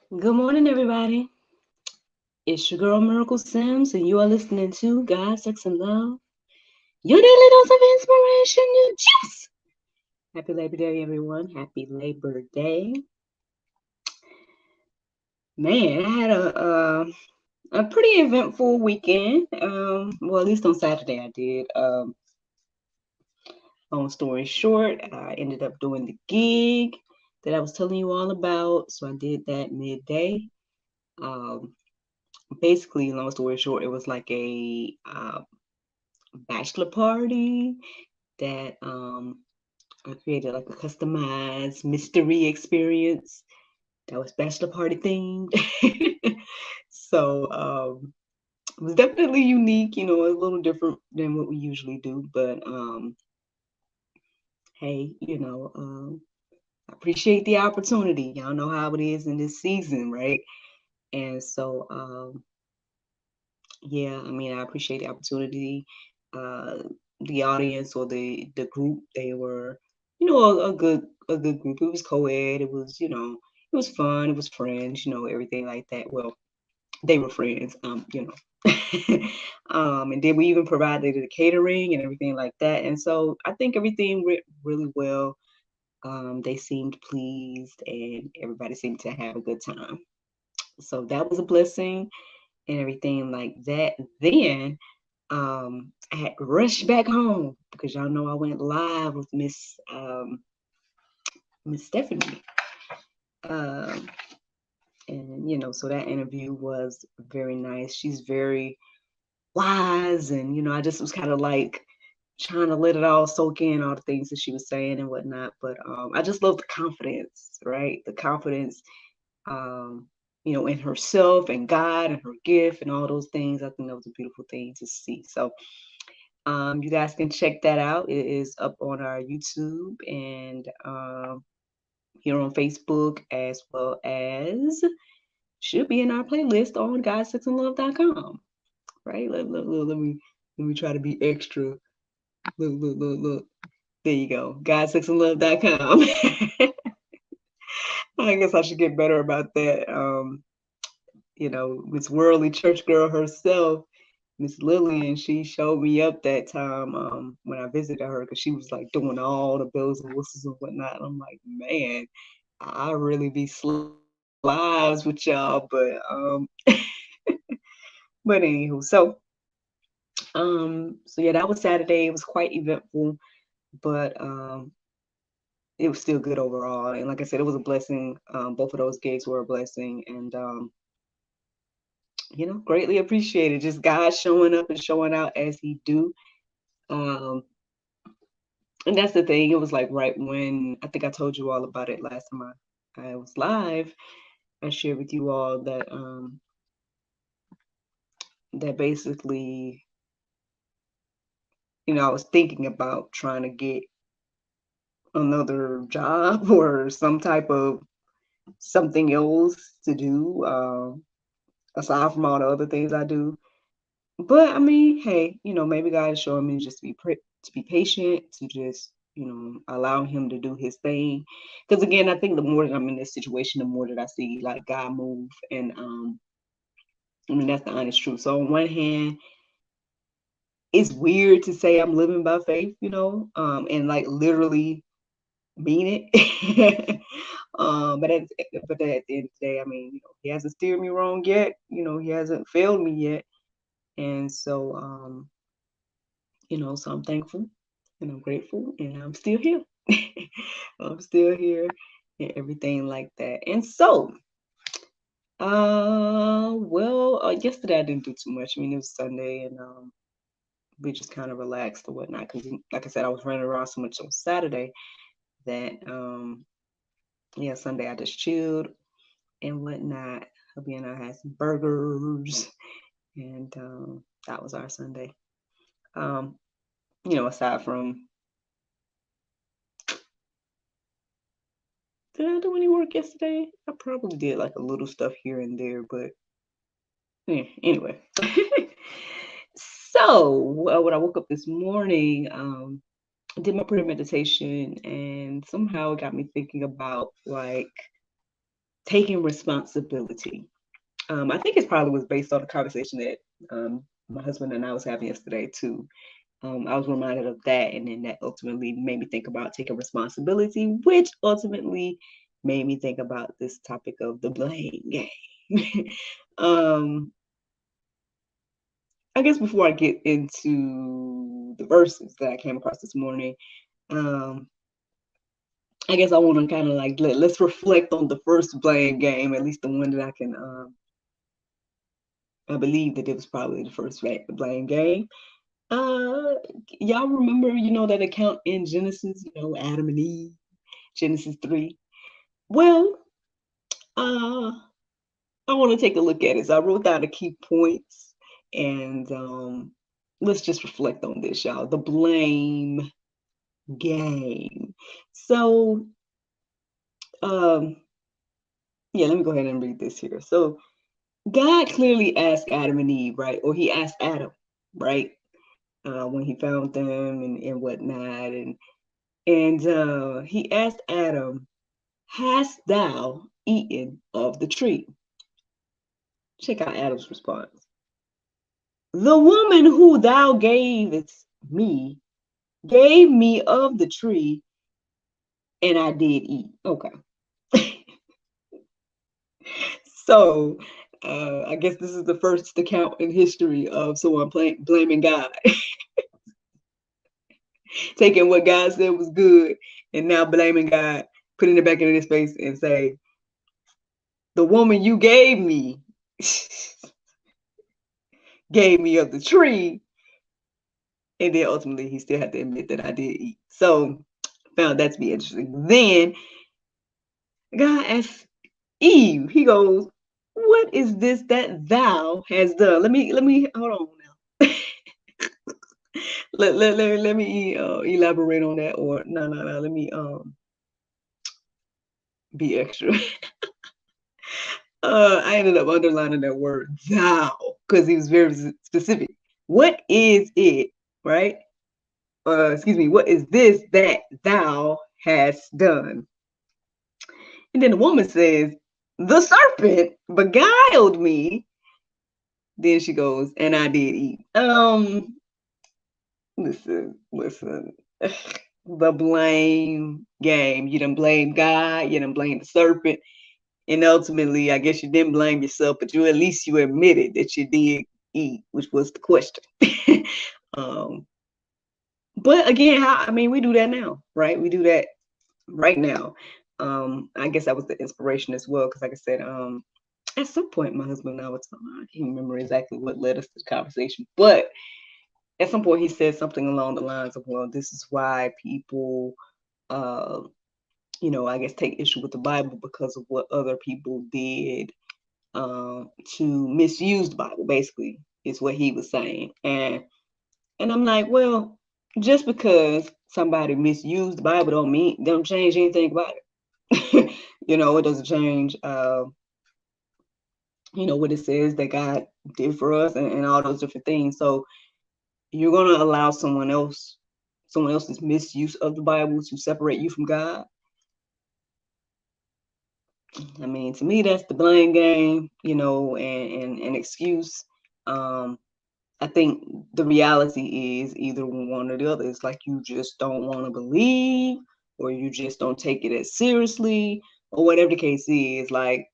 Good morning, everybody. It's your girl Miracle Sims, and you are listening to God, Sex, and Love. Your daily dose of inspiration and juice. Happy Labor Day, everyone. Happy Labor Day. Man, I had a pretty eventful weekend. Well, at least on Saturday I did. Long story short, I ended up doing the gig that I was telling you all about. So I did that midday. Um, Basically, long story short, it was like a bachelor party that I created like a customized mystery experience that was bachelor party themed. So it was definitely unique, a little different than what we usually do. But hey, I appreciate the opportunity. Y'all know how it is in this season, right? And so yeah, I mean, I appreciate the opportunity. Uh, the audience or the group, they were, a good group. It was co-ed. It was, it was fun. It was friends, everything like that. Well, they were friends, and then we even provided the catering and everything like that. And so I think everything went really well. They seemed pleased, and everybody seemed to have a good time. So that was a blessing and everything like that. Then I had to rush back home because y'all know I went live with Miss Stephanie. Um, and so that interview was very nice. She's very wise, and I just was kind of like trying to let it all soak in, all the things that she was saying and whatnot. But I just love the confidence, right? The confidence, um, in herself and God and her gift and all those things. I think that was a beautiful thing to see. So you guys can check that out. It is up on our YouTube and here on Facebook, as well as should be in our playlist on GodSexandLove.com. Right? Let me try to be extra. Look. There you go. GodSexandLove.com. I guess I should get better about that. Miss Worldly Church Girl herself, Miss Lillian, she showed me up that time when I visited her because she was like doing all the bells and whistles and whatnot. And I'm like, man, I really be slides with y'all, but anywho, so yeah, that was Saturday. It was quite eventful, but it was still good overall. And like I said, it was a blessing. Both of those gigs were a blessing, and greatly appreciated. Just God showing up and showing out as He do. Um, and that's the thing. It was like right when I think I told you all about it last time I was live. I shared with you all that basically, I was thinking about trying to get another job or some type of something else to do aside from all the other things I do. But I mean, hey, maybe God is showing me just to be patient, to just allow Him to do His thing. Because again, I think the more that I'm in this situation, the more that I see like God move, and I mean that's the honest truth. So on one hand, it's weird to say I'm living by faith, and like literally mean it. But at the end of the day, I mean, He hasn't steered me wrong yet. He hasn't failed me yet, and so so I'm thankful and I'm grateful and I'm still here. I'm still here and everything like that. And so, yesterday I didn't do too much. I mean, it was Sunday and we just kind of relaxed or whatnot. Because, like I said, I was running around so much on Saturday that, yeah, Sunday I just chilled and whatnot. Hubby and I had some burgers and that was our Sunday. Aside from, did I do any work yesterday? I probably did like a little stuff here and there, but yeah, anyway. So when I woke up this morning, I did my prayer meditation, and somehow it got me thinking about like taking responsibility. I think it probably was based on the conversation that my husband and I was having yesterday too. I was reminded of that, and then that ultimately made me think about taking responsibility, which ultimately made me think about this topic of the blame game. I guess before I get into the verses that I came across this morning, I guess I want to kind of like let's reflect on the first blame game, at least the one that I can. I believe that it was probably the first blame game. Y'all remember, that account in Genesis, Adam and Eve, Genesis 3. Well, I want to take a look at it. So I wrote down the key points, and let's just reflect on this, y'all. The blame game. So, yeah, let me go ahead and read this here. So, God clearly asked Adam and Eve, right? Or he asked Adam, right? When he found them and whatnot. And he asked Adam, hast thou eaten of the tree? Check out Adam's response. The woman who thou gavest me gave me of the tree, and I did eat. Okay. So I guess this is the first account in history of someone blaming God. Taking what God said was good and now blaming God, putting it back in his face and say, the woman you gave me gave me of the tree. And then ultimately he still had to admit that I did eat. So found that to be interesting. Then God asked Eve, he goes, what is this that thou has done? Let me hold on now. let me elaborate on that, or no, let me be extra. I ended up underlining that word thou because he was very specific. What is it, right? Excuse me, what is this that thou hast done? And then the woman says, the serpent beguiled me. Then she goes, and I did eat. Listen. The blame game. You done blame God, you done blame the serpent. And ultimately, I guess you didn't blame yourself, but at least you admitted that you did eat, which was the question. But again, we do that now, right? We do that right now. I guess that was the inspiration as well, because like I said, at some point my husband and I were talking, I can't remember exactly what led us to the conversation, but at some point he said something along the lines of, well, this is why people I guess take issue with the Bible because of what other people did to misuse the Bible, basically, is what he was saying. And I'm like, well, just because somebody misused the Bible don't change anything about it. It doesn't change what it says that God did for us and all those different things. So you're gonna allow someone else's misuse of the Bible to separate you from God. I mean, to me, that's the blame game, and an excuse. I think the reality is either one or the other. It's like you just don't want to believe, or you just don't take it as seriously, or whatever the case is. Like,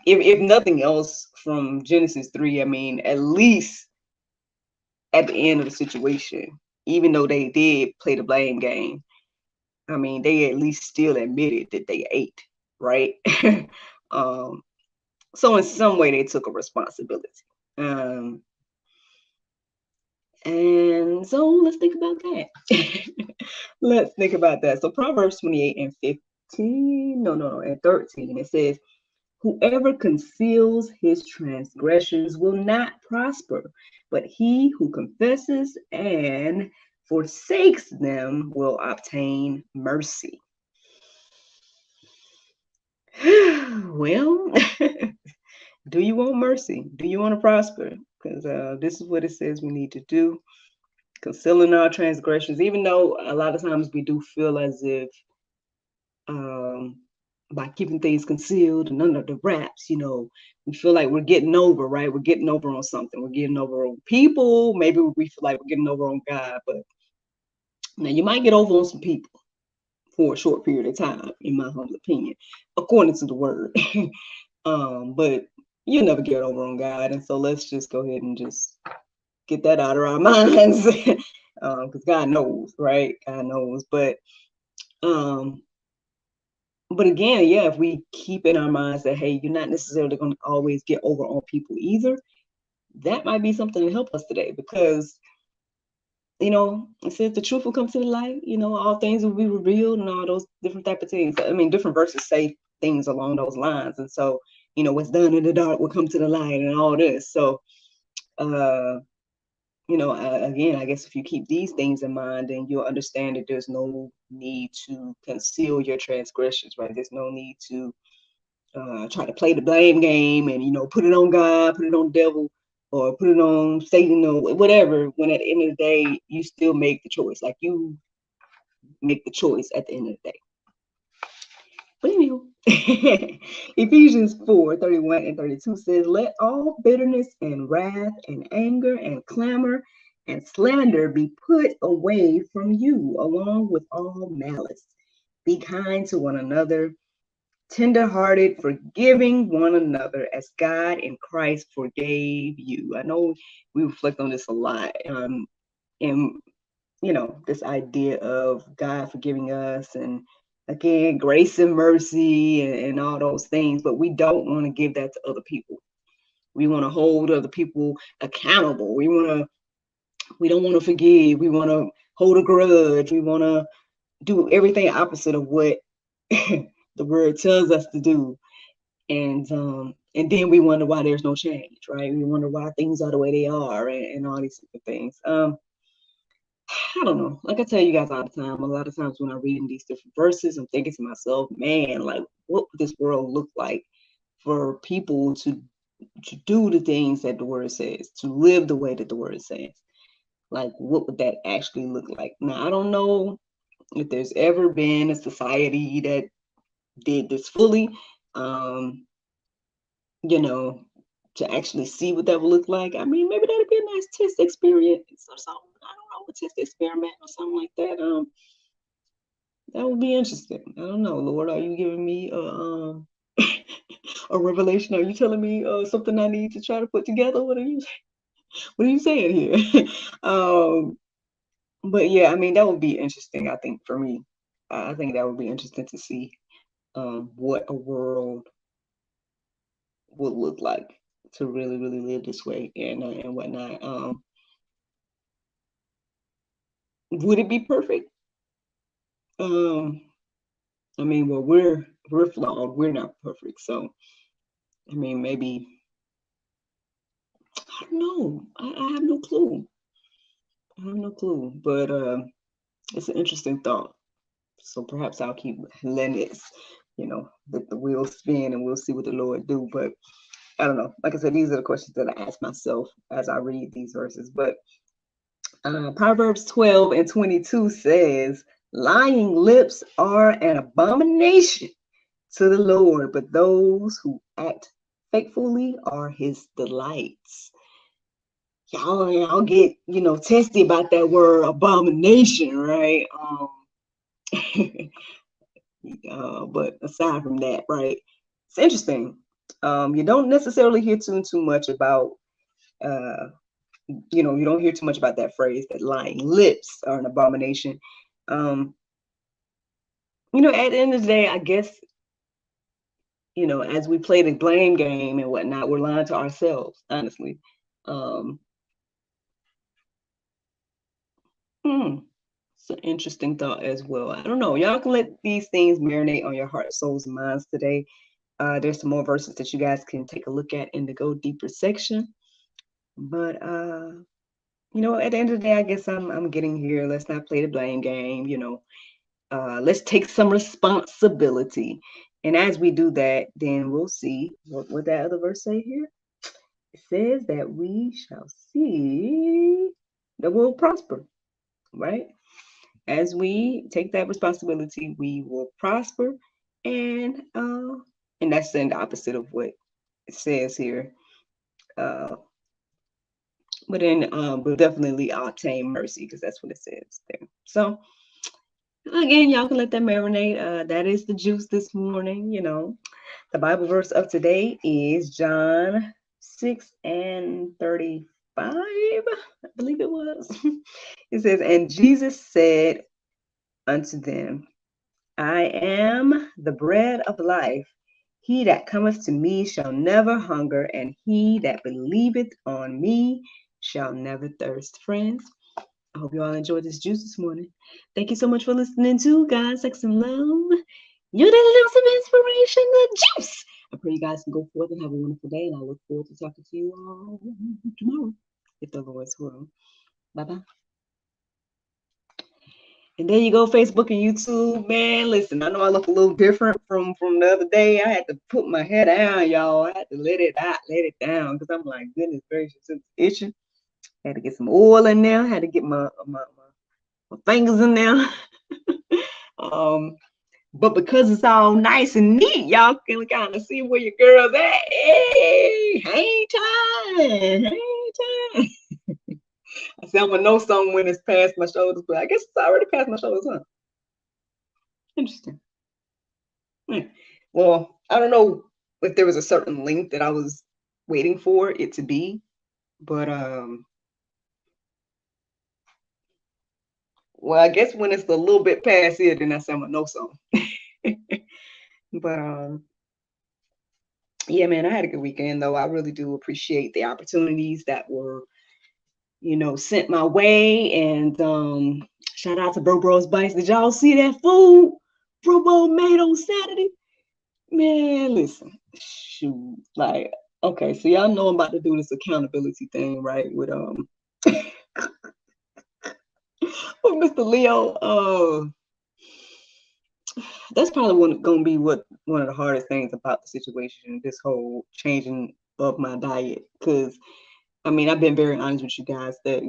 if nothing else from Genesis 3, I mean, at least at the end of the situation, even though they did play the blame game, I mean, they at least still admitted that they ate, right? So in some way, they took a responsibility. And so let's think about that. Let's think about that. So Proverbs 28 and 15, and 13, it says, whoever conceals his transgressions will not prosper, but he who confesses and forsakes them will obtain mercy. Well, do you want mercy? Do you want to prosper? Because this is what it says we need to do. Concealing our transgressions, even though a lot of times we do feel as if by keeping things concealed and under the wraps, we feel like we're getting over, right? We're getting over on something. We're getting over on people. Maybe we feel like we're getting over on God, but now you might get over on some people for a short period of time, in my humble opinion, according to the word. But you'll never get over on God. And so let's just go ahead and just get that out of our minds. Because God knows, right? God knows. But again, yeah, if we keep in our minds that, hey, you're not necessarily going to always get over on people either, that might be something to help us today, because it says the truth will come to the light, all things will be revealed and all those different type of things. I mean, different verses say things along those lines. And so, what's done in the dark will come to the light and all this. So, again, I guess if you keep these things in mind, then you'll understand that there's no need to conceal your transgressions, right? There's no need to try to play the blame game and, put it on God, put it on the devil, or put it on Satan or whatever, when at the end of the day, you still make the choice. Like, you make the choice at the end of the day. But anyway, Ephesians 4:31-32 says, let all bitterness and wrath and anger and clamor and slander be put away from you, along with all malice. Be kind to one another, tender-hearted, forgiving one another as God in Christ forgave you. I know we reflect on this a lot, and this idea of God forgiving us, and again, grace and mercy and all those things, but we don't want to give that to other people. We want to hold other people accountable. We don't want to forgive. We want to hold a grudge. We want to do everything opposite of what the word tells us to do. And then we wonder why there's no change, right? We wonder why things are the way they are, and all these different things. I don't know. Like I tell you guys all the time, a lot of times when I'm reading these different verses, I'm thinking to myself, man, like, what would this world look like for people to do the things that the word says, to live the way that the word says? Like, what would that actually look like? Now, I don't know if there's ever been a society that did this fully, to actually see what that would look like. I mean, maybe that'd be a nice test experience or something. I don't know, a test experiment or something like that. That would be interesting. I don't know, Lord, are you giving me a revelation? Are you telling me something I need to try to put together? What are you saying here? But yeah, I mean, that would be interesting, I think, for me. I think that would be interesting to see what a world would look like to really, really live this way and whatnot. Would it be perfect? I mean, well, we're flawed. We're not perfect. So, I mean, maybe, I don't know. I have no clue. I have no clue. But it's an interesting thought. So perhaps I'll keep letting it, let the wheels spin, and we'll see what the Lord do. But I don't know. Like I said, these are the questions that I ask myself as I read these verses. But Proverbs 12:22 says, lying lips are an abomination to the Lord, but those who act faithfully are his delights. Y'all get, testy about that word abomination, right? But aside from that, right, it's interesting. You don't necessarily hear too much about you don't hear too much about that phrase, that lying lips are an abomination. At the end of the day, I guess, as we play the blame game and whatnot, we're lying to ourselves, honestly. It's an interesting thought as well. I don't know. Y'all can let these things marinate on your heart, souls, and minds today. There's some more verses that you guys can take a look at in the Go Deeper section. But at the end of the day, I guess I'm getting here. Let's not play the blame game. Let's take some responsibility. And as we do that, then we'll see what that other verse say here. It says that we shall see that we'll prosper, right? As we take that responsibility, we will prosper. And that's in the opposite of what it says here. But then we'll definitely obtain mercy, because that's what it says there. So again, y'all can let that marinate. That is the juice this morning. The Bible verse of today is John 6:35, I believe it was. It says, and Jesus said unto them, I am the bread of life. He that cometh to me shall never hunger, and he that believeth on me shall never thirst. Friends, I hope you all enjoyed this juice this morning. Thank you so much for listening to God, Sex, and Love. You did a dose of inspiration, the juice. I pray you guys can go forth and have a wonderful day, and I look forward to talking to you all tomorrow, if the Lord's will. Bye-bye. And there you go, Facebook and YouTube, man. Listen, I know I look a little different from the other day. I had to put my head down, y'all. I had to let it down, because I'm like, goodness gracious, it's itching. Had to get some oil in there. Had to get my fingers in there. But because it's all nice and neat, y'all can kind of see where your girl's at. Hey, hang time. I said I'm gonna know something when it's past my shoulders, but I guess it's already past my shoulders, huh? Interesting. Well, I don't know if there was a certain length that I was waiting for it to be, but well, I guess when it's a little bit past here, then I say I'm gonna know something. But yeah, man, I had a good weekend though. I really do appreciate the opportunities that were, sent my way. And shout out to Bro Bros Bites. Did y'all see that food Bro Bro made on Saturday? Man, listen, shoot, like, okay, so y'all know I'm about to do this accountability thing, right? With with Mr. Leo. That's probably gonna be one of the hardest things about the situation, this whole changing of my diet. Because I mean, I've been very honest with you guys that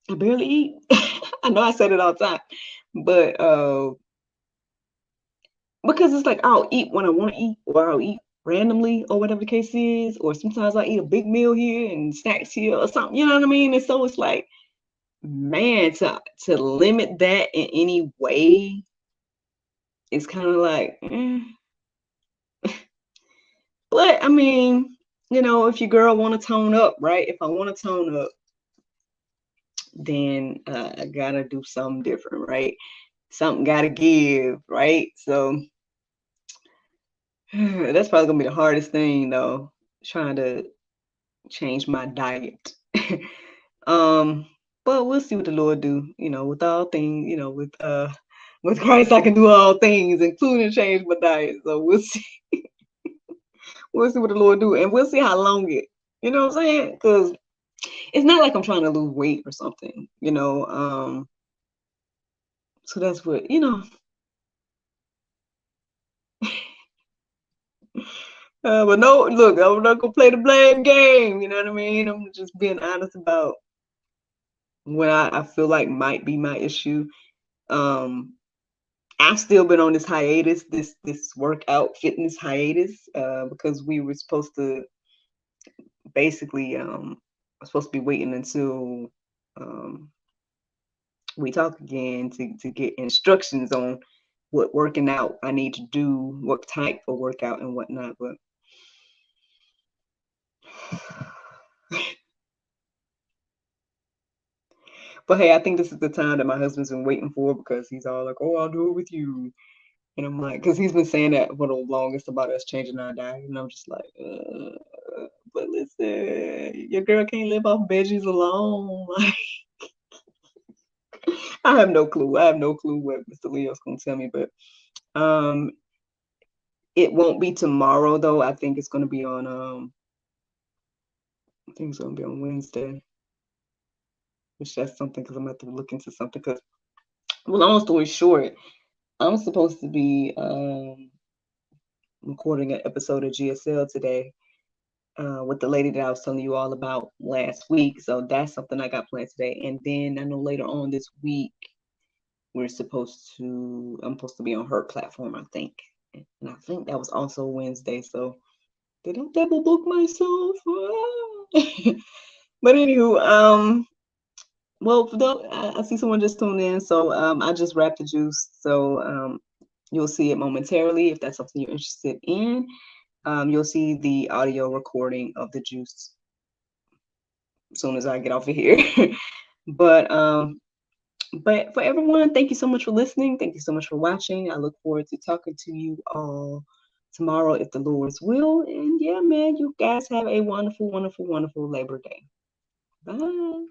I barely eat. I know I said it all the time, but because it's like I'll eat when I want to eat, or I'll eat randomly, or whatever the case is, or sometimes I eat a big meal here and snacks here or something. You know what I mean? And so it's like, man, to limit that in any way, it's kind of like, But I mean, if your girl want to tone up, right? If I want to tone up, then I gotta do something different, right? Something gotta give, right? So that's probably gonna be the hardest thing, though, trying to change my diet. But we'll see what the Lord do. With all things, with Christ, I can do all things, including change my diet. So we'll see. We'll see what the Lord do, and we'll see how long it. You know what I'm saying? Because it's not like I'm trying to lose weight or something. So that's what. But no, look, I'm not gonna play the blame game. You know what I mean? I'm just being honest about what I feel like might be my issue. I've still been on this hiatus, this workout fitness hiatus, because we were supposed to basically supposed to be waiting until we talk again to get instructions on what working out I need to do, what type of workout and whatnot. But hey, I think this is the time that my husband's been waiting for, because he's all like, "Oh, I'll do it with you," and I'm like, because he's been saying that for the longest about us changing our diet, and I'm just like, but listen, your girl can't live off veggies alone. Like, I have no clue. I have no clue what Mr. Leo's gonna tell me, but it won't be tomorrow though. I think it's gonna be on I think it's gonna be on Wednesday. Which that's something, because I'm gonna have to look into something. Because, well, long story short, I'm supposed to be recording an episode of GSL today with the lady that I was telling you all about last week. So that's something I got planned today. And then I know later on this week, I'm supposed to be on her platform, I think. And I think that was also Wednesday. So did I double book myself? But anywho, well, though I see someone just tuned in, so I just wrapped the juice. So you'll see it momentarily if that's something you're interested in. You'll see the audio recording of the juice as soon as I get off of here. But for everyone, thank you so much for listening. Thank you so much for watching. I look forward to talking to you all tomorrow if the Lord's will. And yeah, man, you guys have a wonderful, wonderful, wonderful Labor Day. Bye.